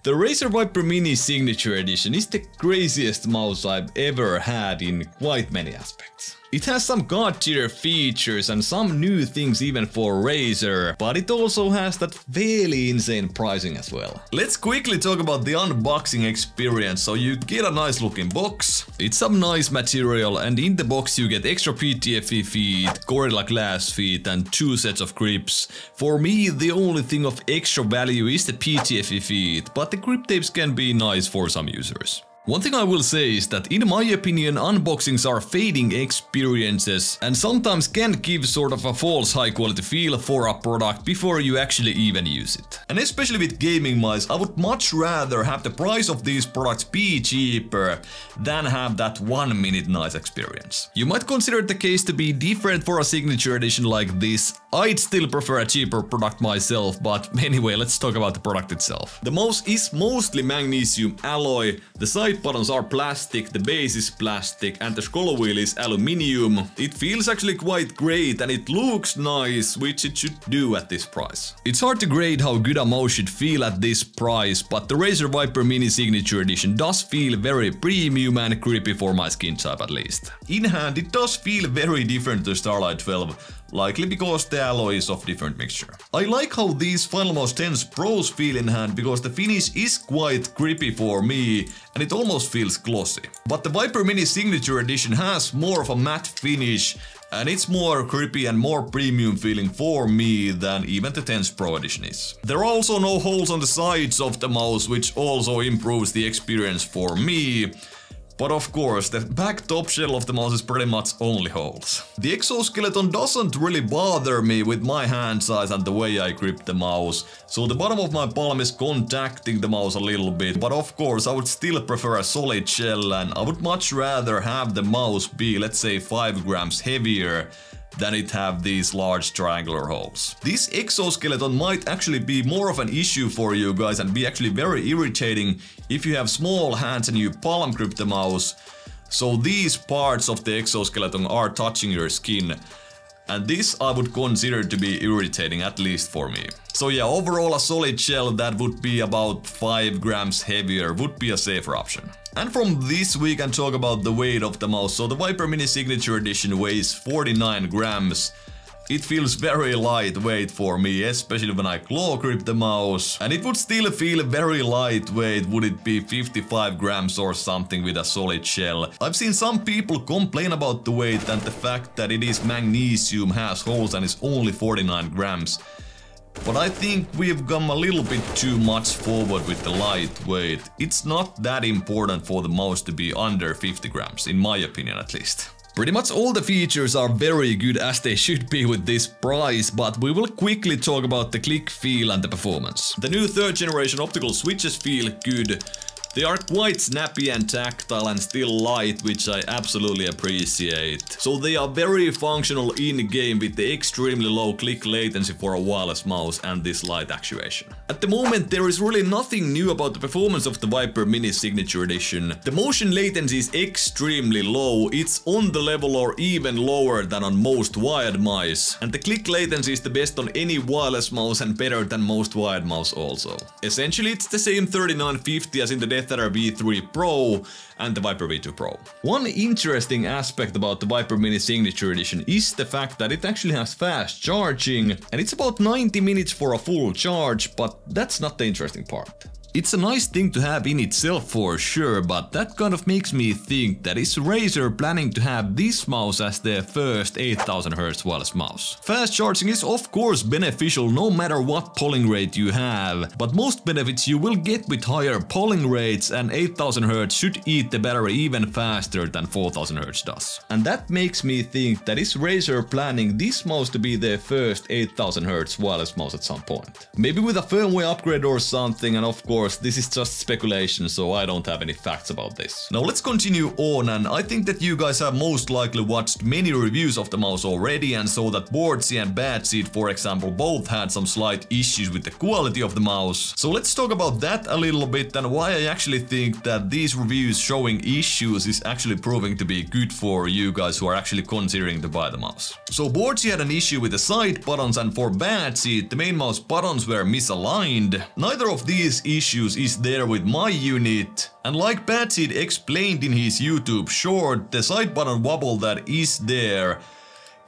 The Razer Viper Mini Signature Edition is the craziest mouse I've ever had in quite many aspects. It has some god tier features and some new things even for Razer, but it also has that fairly insane pricing as well. Let's quickly talk about the unboxing experience. So you get a nice looking box, it's some nice material, and in the box you get extra PTFE feet, Gorilla Glass feet and 2 sets of grips. For me the only thing of extra value is the PTFE feet, but the grip tapes can be nice for some users. One thing I will say is that in my opinion unboxings are fading experiences and sometimes can give sort of a false high quality feel for a product before you actually even use it. And especially with gaming mice, I would much rather have the price of these products be cheaper than have that 1 minute nice experience. You might consider the case to be different for a signature edition like this. I'd still prefer a cheaper product myself, but anyway, let's talk about the product itself. The mouse is mostly magnesium alloy, the side buttons are plastic, the base is plastic, and the scroll wheel is aluminium. It feels actually quite great and it looks nice, which it should do at this price. It's hard to grade how good a mouse should feel at this price, but the Razer Viper Mini Signature Edition does feel very premium and creepy for my skin type at least. In hand it does feel very different to Starlight 12. Likely because the alloy is of different mixture. I like how these Final Mouse 10's Pros feel in hand because the finish is quite grippy for me and it almost feels glossy. But the Viper Mini Signature Edition has more of a matte finish and it's more grippy and more premium feeling for me than even the 10's Pro Edition is. There are also no holes on the sides of the mouse, which also improves the experience for me. But of course, the back top shell of the mouse is pretty much only holes. The exoskeleton doesn't really bother me with my hand size and the way I grip the mouse, so the bottom of my palm is contacting the mouse a little bit, but of course I would still prefer a solid shell and I would much rather have the mouse be, let's say, 5 grams heavier than it have these large triangular holes. This exoskeleton might actually be more of an issue for you guys and be actually very irritating if you have small hands and you palm grip the mouse. So these parts of the exoskeleton are touching your skin. And this I would consider to be irritating, at least for me. So yeah, overall a solid shell that would be about 5 grams heavier would be a safer option. And from this we can talk about the weight of the mouse. So the Viper Mini Signature Edition weighs 49 grams. It feels very lightweight for me, especially when I claw grip the mouse. And it would still feel very lightweight would it be 55 grams or something with a solid shell. I've seen some people complain about the weight and the fact that it is magnesium, has holes and is only 49 grams. But I think we've gone a little bit too much forward with the lightweight. It's not that important for the mouse to be under 50 grams, in my opinion at least. Pretty much all the features are very good as they should be with this price, but we will quickly talk about the click feel and the performance. The new 3rd generation optical switches feel good. They are quite snappy and tactile and still light, which I absolutely appreciate. So they are very functional in game with the extremely low click latency for a wireless mouse and this light actuation. At the moment there is really nothing new about the performance of the Viper Mini Signature Edition. The motion latency is extremely low, it's on the level or even lower than on most wired mice. And the click latency is the best on any wireless mouse and better than most wired mouse also. Essentially it's the same 3950 as in the Lethalor V3 Pro and the Viper V2 Pro. One interesting aspect about the Viper Mini Signature Edition is the fact that it actually has fast charging and it's about 90 minutes for a full charge, but that's not the interesting part. It's a nice thing to have in itself for sure, but that kind of makes me think that is Razer planning to have this mouse as their first 8000Hz wireless mouse. Fast charging is of course beneficial no matter what polling rate you have, but most benefits you will get with higher polling rates and 8000Hz should eat the battery even faster than 4000Hz does. And that makes me think that is Razer planning this mouse to be their first 8000Hz wireless mouse at some point. Maybe with a firmware upgrade or something, and of course this is just speculation, so I don't have any facts about this. Now let's continue on, and I think that you guys have most likely watched many reviews of the mouse already and saw that Boardsy and Badseed, for example, both had some slight issues with the quality of the mouse. So let's talk about that a little bit and why I actually think that these reviews showing issues is actually proving to be good for you guys who are actually considering to buy the mouse. So Boardsy had an issue with the side buttons, and for Badseed the main mouse buttons were misaligned. Neither of these issues issues is there with my unit. And like Badseed explained in his YouTube short, the side button wobble that is there,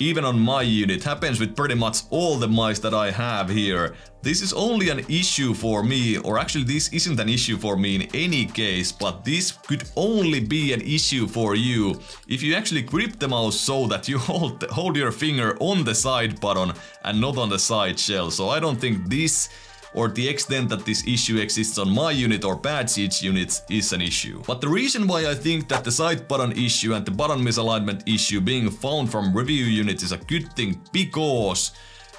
even on my unit, happens with pretty much all the mice that I have here. This is only an issue for me, or actually this isn't an issue for me in any case, but this could only be an issue for you if you actually grip the mouse so that you hold your finger on the side button and not on the side shell. So I don't think this, or the extent that this issue exists on my unit or Badseed's units, is an issue. But the reason why I think that the side button issue and the button misalignment issue being found from review units is a good thing, because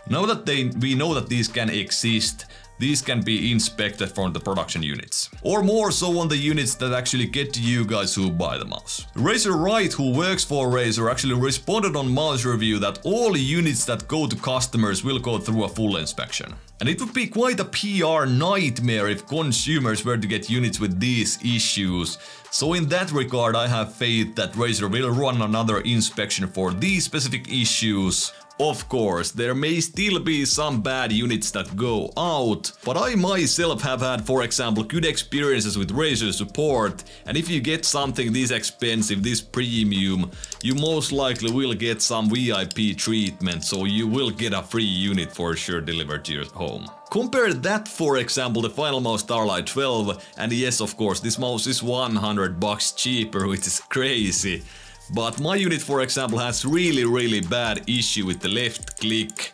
now that we know that these can exist, these can be inspected from the production units. Or more so on the units that actually get to you guys who buy the mouse. Razer Wright, who works for Razer, actually responded on mouse review that all units that go to customers will go through a full inspection. And it would be quite a PR nightmare if consumers were to get units with these issues. So in that regard, I have faith that Razer will run another inspection for these specific issues. Of course, there may still be some bad units that go out, but I myself have had, for example, good experiences with Razer support, and if you get something this expensive, this premium, you most likely will get some VIP treatment, so you will get a free unit for sure delivered to your home. Compare that, for example, the final mouse Starlight 12, and yes, of course, this mouse is $100 cheaper, which is crazy. But my unit, for example, has really bad issue with the left click.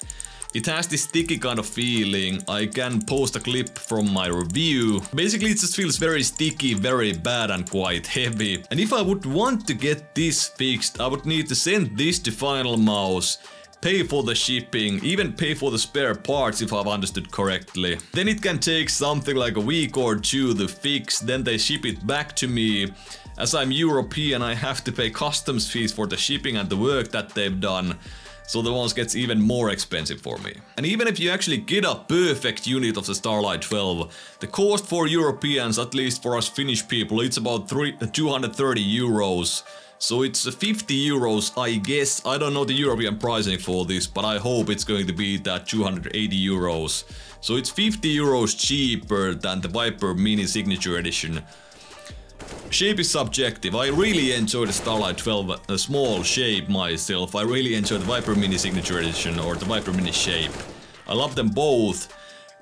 It has this sticky kind of feeling. I can post a clip from my review. Basically, it just feels very sticky, very bad and quite heavy. And if I would want to get this fixed, I would need to send this to Final Mouse, pay for the shipping, even pay for the spare parts if I've understood correctly. Then it can take something like a week or two to fix, then they ship it back to me. As I'm European, I have to pay customs fees for the shipping and the work that they've done, so the ones gets even more expensive for me. And even if you actually get a perfect unit of the Starlight 12, the cost for Europeans, at least for us Finnish people, it's about 230 euros. So it's 50 euros, I guess. I don't know the European pricing for this, but I hope it's going to be that 280 euros. So it's 50 euros cheaper than the Viper Mini Signature Edition. Shape is subjective. I really enjoy the Starlight 12 small shape myself. I really enjoy the Viper Mini Signature Edition or the Viper Mini shape. I love them both.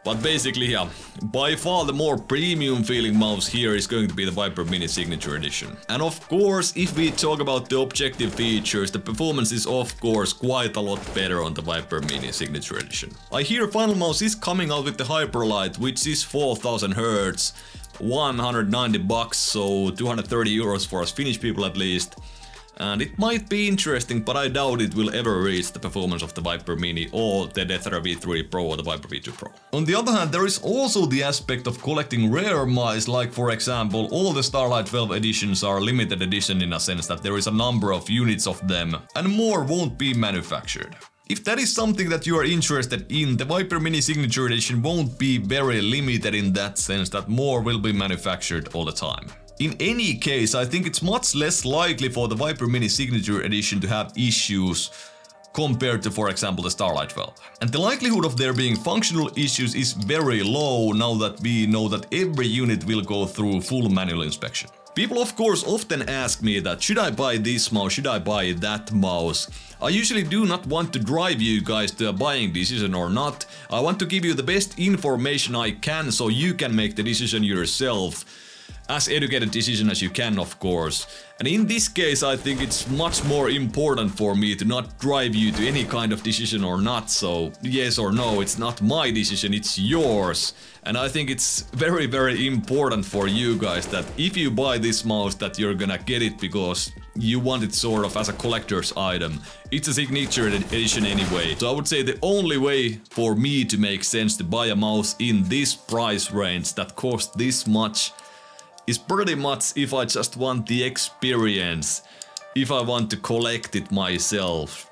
But basically, yeah, by far the more premium feeling mouse here is going to be the Viper Mini Signature Edition. And of course, if we talk about the objective features, the performance is of course quite a lot better on the Viper Mini Signature Edition. I hear Final Mouse is coming out with the Hyperlight, which is 4000 Hz, 190 bucks, so 230 euros for us Finnish people at least. And it might be interesting, but I doubt it will ever reach the performance of the Viper Mini or the Deathera V3 Pro or the Viper V2 Pro. On the other hand, there is also the aspect of collecting rare mice, like for example, all the Starlight 12 editions are limited edition in a sense that there is a number of units of them, and more won't be manufactured. If that is something that you are interested in, the Viper Mini Signature Edition won't be very limited in that sense that more will be manufactured all the time. In any case, I think it's much less likely for the Viper Mini Signature Edition to have issues compared to, for example, the Starlight 12. And the likelihood of there being functional issues is very low now that we know that every unit will go through full manual inspection. People of course often ask me that should I buy this mouse, should I buy that mouse? I usually do not want to drive you guys to a buying decision or not. I want to give you the best information I can so you can make the decision yourself. As educated decision as you can, of course. And in this case, I think it's much more important for me to not drive you to any kind of decision or not. So yes or no, it's not my decision, it's yours. And I think it's very important for you guys that if you buy this mouse that you're gonna get it because you want it sort of as a collector's item. It's a signature edition anyway. So I would say the only way for me to make sense to buy a mouse in this price range that costs this much is pretty much if I just want the experience, if I want to collect it myself.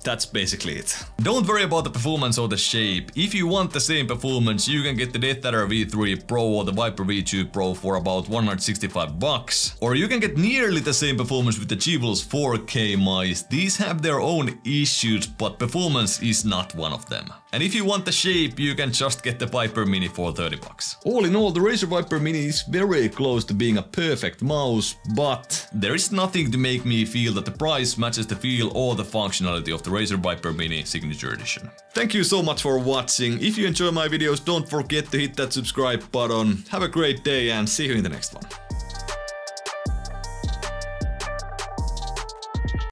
That's basically it. Don't worry about the performance or the shape. If you want the same performance, you can get the Deathera V3 Pro or the Viper V2 Pro for about 165 bucks. Or you can get nearly the same performance with the G-Plus 4K mice. These have their own issues, but performance is not one of them. And if you want the shape, you can just get the Viper Mini for 30 bucks. All in all, the Razer Viper Mini is very close to being a perfect mouse, but there is nothing to make me feel that the price matches the feel or the functionality of the Razer Viper Mini Signature Edition. Thank you so much for watching. If you enjoy my videos, don't forget to hit that subscribe button. Have a great day and see you in the next one.